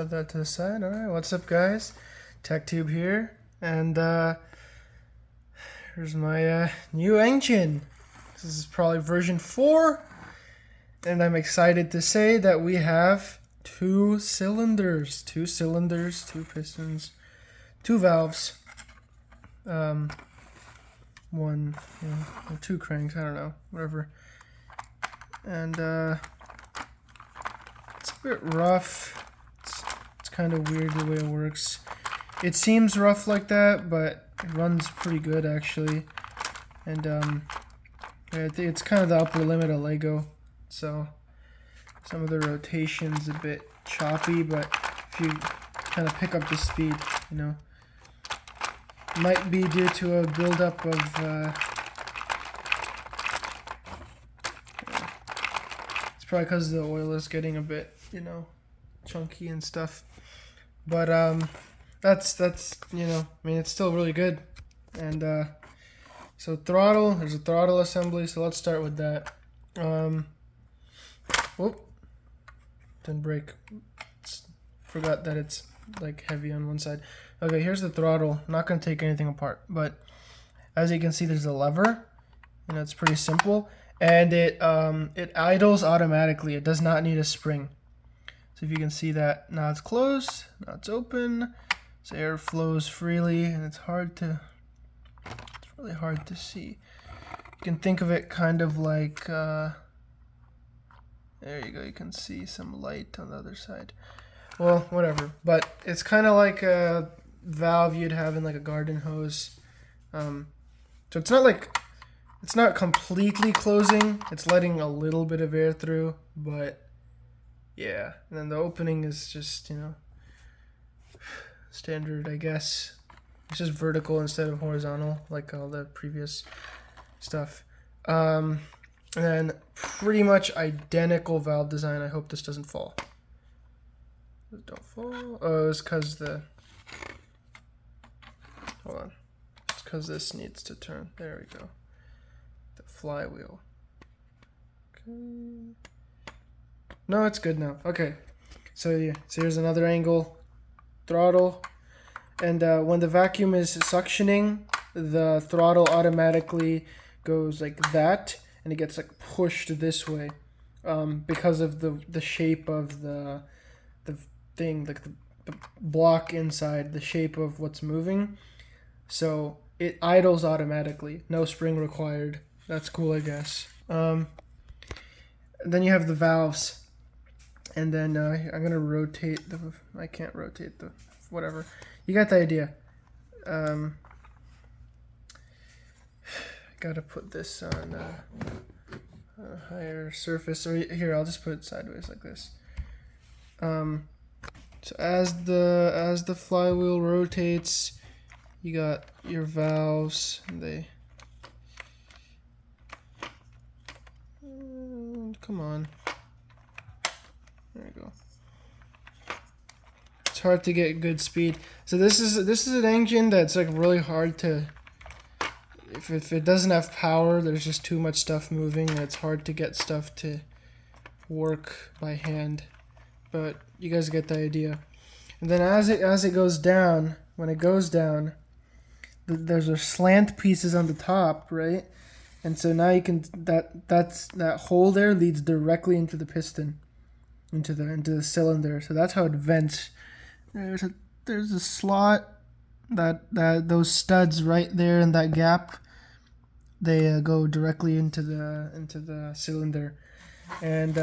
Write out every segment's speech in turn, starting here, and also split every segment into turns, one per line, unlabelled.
set that to the side. All right, what's up, guys? TechTube here, and here's my new engine. This is probably version 4, and I'm excited to say that we have 2 cylinders, 2 pistons, 2 valves, one, or 2 cranks, I don't know, whatever. And it's a bit rough. It's kind of weird the way it works. It seems rough like that, but it runs pretty good actually. And it's kind of the upper limit of Lego, so some of the rotation's a bit choppy, but if you kind of pick up the speed, might be due to a buildup of it's probably because the oil is getting a bit, chunky and stuff. But that's I mean, it's still really good. And so throttle, there's a throttle assembly, so let's start with that. Whoop, didn't break. Forgot that it's like heavy on one side. Okay, here's the throttle. I'm not going to take anything apart, but as you can see, there's a lever. It's pretty simple, and it idles automatically. It does not need a spring. So if you can see that, now it's closed, now it's open, so air flows freely, and it's really hard to see. You can think of it kind of like, there you go, you can see some light on the other side. Well, whatever, but it's kind of like a valve you'd have in like a garden hose. So it's not completely closing, it's letting a little bit of air through, but yeah. And then the opening is just, standard, I guess. It's just vertical instead of horizontal, like all the previous stuff. And then pretty much identical valve design. I hope this doesn't fall. Don't fall. Oh, it's because hold on. It's because this needs to turn. There we go. The flywheel. Okay. No, it's good now. Okay. So yeah. So here's another angle. Throttle. And when the vacuum is suctioning, the throttle automatically goes like that, and it gets like pushed this way, because of the shape of the thing, like the block inside, the shape of what's moving. So it idles automatically, no spring required. That's cool, I guess. Then you have the valves, and then I'm gonna rotate I can't rotate the whatever. You got the idea. Gotta put this on a higher surface. Or here, I'll just put it sideways like this. So as the flywheel rotates, you got your valves. And come on. There you go. It's hard to get good speed. So this is an engine that's like really hard to. If it doesn't have power, there's just too much stuff moving, and it's hard to get stuff to work by hand. But you guys get the idea. And then as it goes down, when it goes down, there's a slant pieces on the top, right? And so now you can that hole there leads directly into the piston, into the cylinder. So that's how it vents. There's a slot that those studs right there in that gap, they go directly into the cylinder. And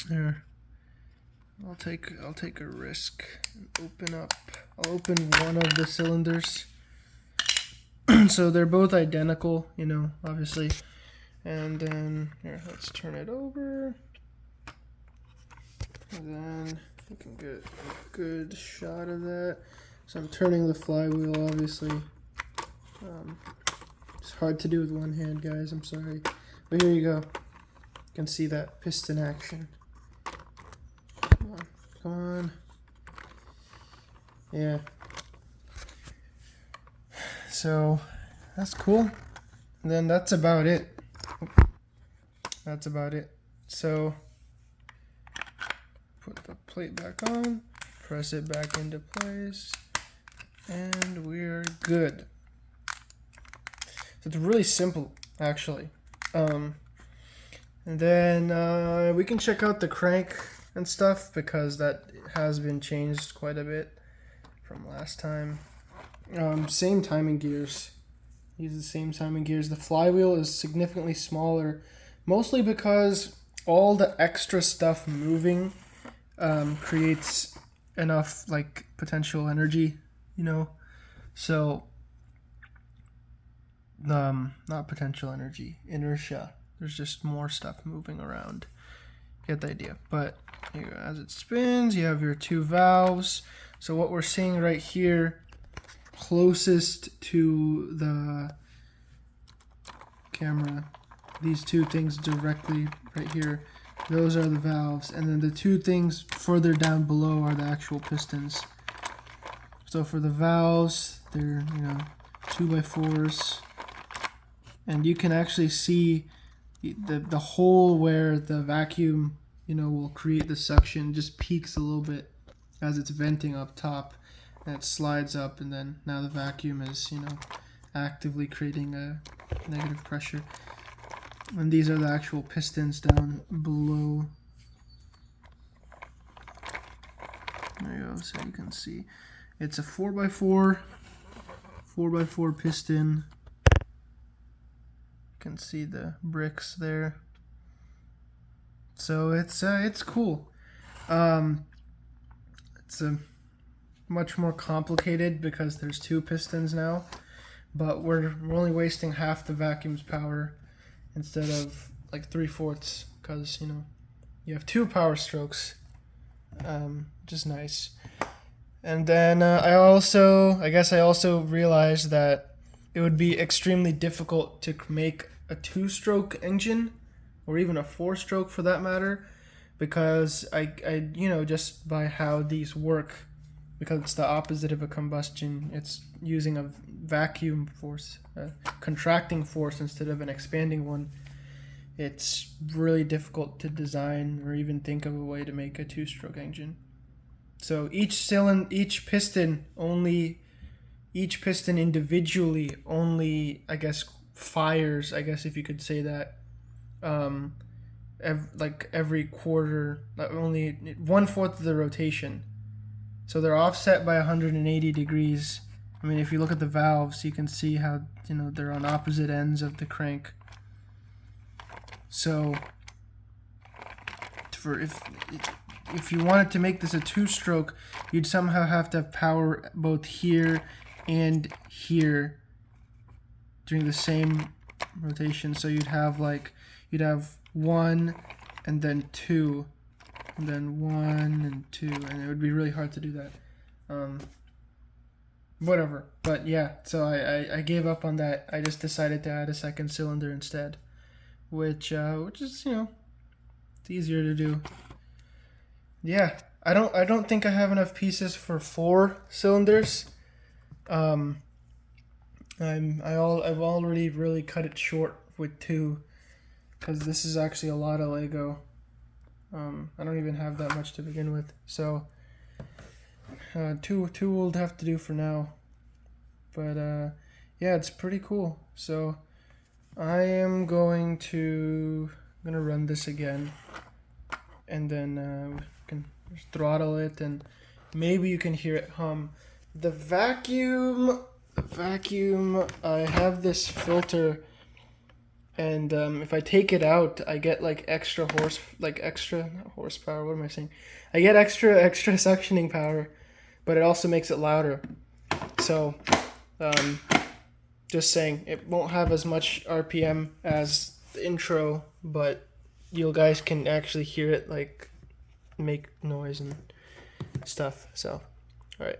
here, I'll take a risk and I'll open one of the cylinders. So they're both identical, obviously. And then here, let's turn it over, and then you can get a good shot of that. So I'm turning the flywheel, obviously. It's hard to do with one hand, guys, I'm sorry. But here you go. You can see that piston action. Come on. Yeah. So that's cool. And then that's about it. So put the plate back on, press it back into place, and we're good. So it's really simple, actually. And then we can check out the crank and stuff, because that has been changed quite a bit from last time. Same timing gears. Use the same timing gears. The flywheel is significantly smaller, mostly because all the extra stuff moving creates enough like potential energy, you know. So not potential energy, inertia. There's just more stuff moving around. Get the idea. But here, as it spins, you have your two valves. So what we're seeing right here, closest to the camera, these two things directly right here, those are the valves, and then the two things further down below are the actual pistons. So for the valves, they're 2x4s, and you can actually see the hole where the vacuum will create the suction just peaks a little bit as it's venting up top, and it slides up, and then now the vacuum is actively creating a negative pressure. And these are the actual pistons down below. There you go, so you can see it's a 4x4 piston. You can see the bricks there. So it's cool. It's a much more complicated because there's two pistons now, but we're only wasting half the vacuum's power instead of like 3/4, because you have two power strokes, which is nice. And then I guess I also realized that it would be extremely difficult to make a 2-stroke engine, or even a 4-stroke for that matter, because I just by how these work, because it's the opposite of a combustion, it's using a vacuum force, a contracting force instead of an expanding one. It's really difficult to design or even think of a way to make a 2-stroke engine. So each piston individually only, I guess, fires, I guess if you could say that, every quarter, only 1/4 of the rotation. So they're offset by 180 degrees. I mean, if you look at the valves, you can see how they're on opposite ends of the crank. So if you wanted to make this a 2-stroke, you'd somehow have to have power both here and here during the same rotation. So you'd have 1 and then 2, and then 1 and 2, and it would be really hard to do that. Whatever. But yeah, so I gave up on that. I just decided to add a second cylinder instead, which is it's easier to do. Yeah, I don't think I have enough pieces for 4 cylinders. I've already really cut it short with 2, because this is actually a lot of Lego. I don't even have that much to begin with, so 2 will have to do for now. But yeah, it's pretty cool. So I am going to run this again, and then we can just throttle it, and maybe you can hear it hum. The vacuum, I have this filter, and if I take it out, I get extra horsepower. What am I saying? I get extra suctioning power, but it also makes it louder. So just saying, it won't have as much RPM as the intro, but you guys can actually hear it make noise and stuff. So all right.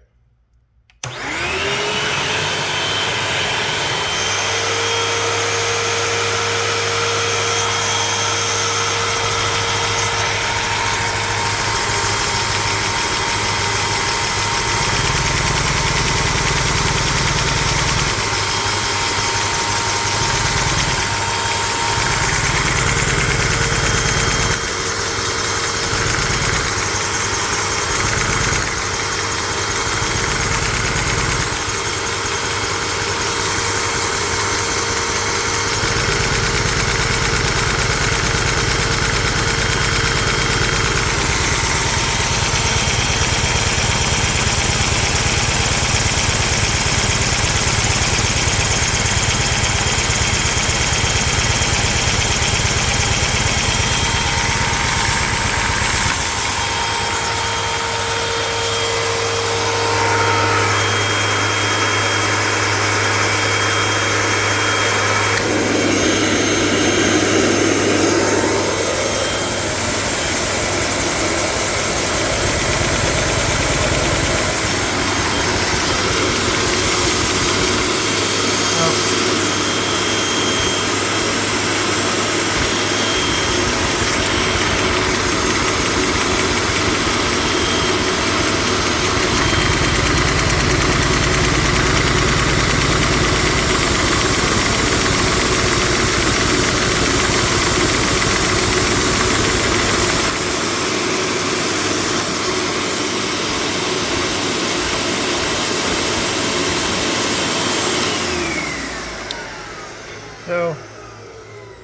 So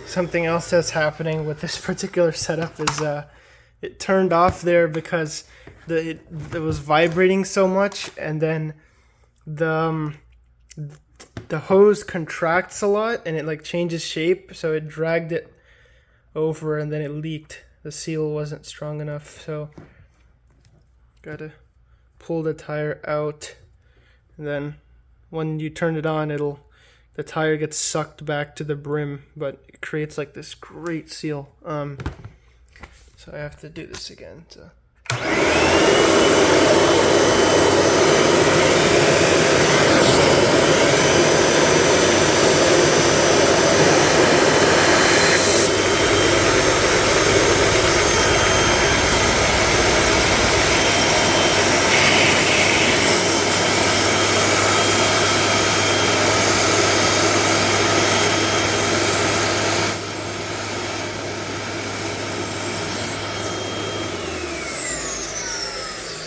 something else that's happening with this particular setup is it turned off there because it was vibrating so much, and then the hose contracts a lot and it like changes shape, so it dragged it over and then it leaked. The seal wasn't strong enough, so gotta pull the tire out, and then when you turn it on, the tire gets sucked back to the brim, but it creates like this great seal. So I have to do this again. So.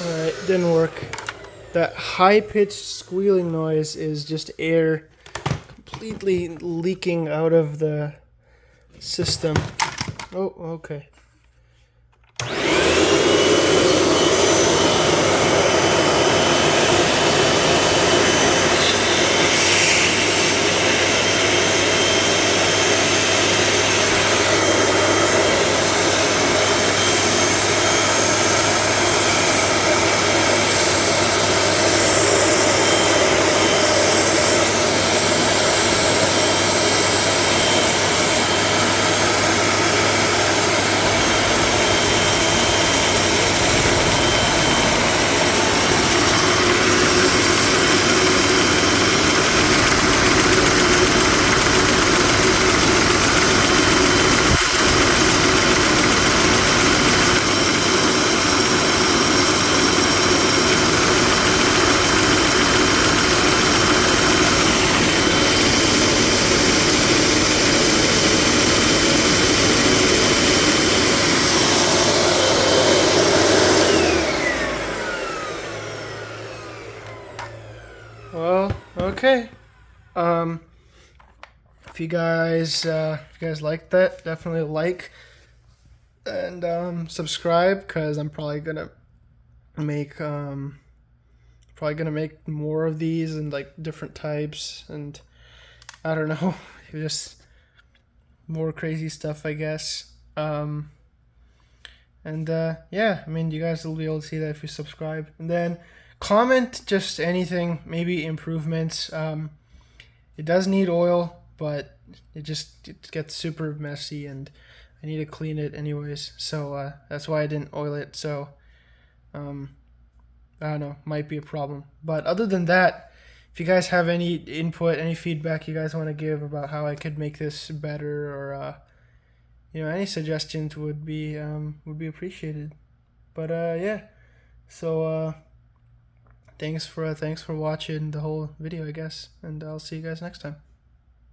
Alright, didn't work. That high-pitched squealing noise is just air completely leaking out of the system. Oh, okay. Well, okay. If you guys like that, definitely like and subscribe, because I'm probably gonna make more of these and like different types, and I don't know, just more crazy stuff, I guess. Yeah, I mean, you guys will be able to see that if you subscribe, and then comment just anything, maybe improvements. It does need oil, but it gets super messy and I need to clean it anyways, so that's why I didn't oil it. So I don't know, might be a problem, but other than that, if you guys have any input, any feedback you guys want to give about how I could make this better, or any suggestions would be appreciated. But yeah, so thanks for watching the whole video, I guess, and I'll see you guys next time.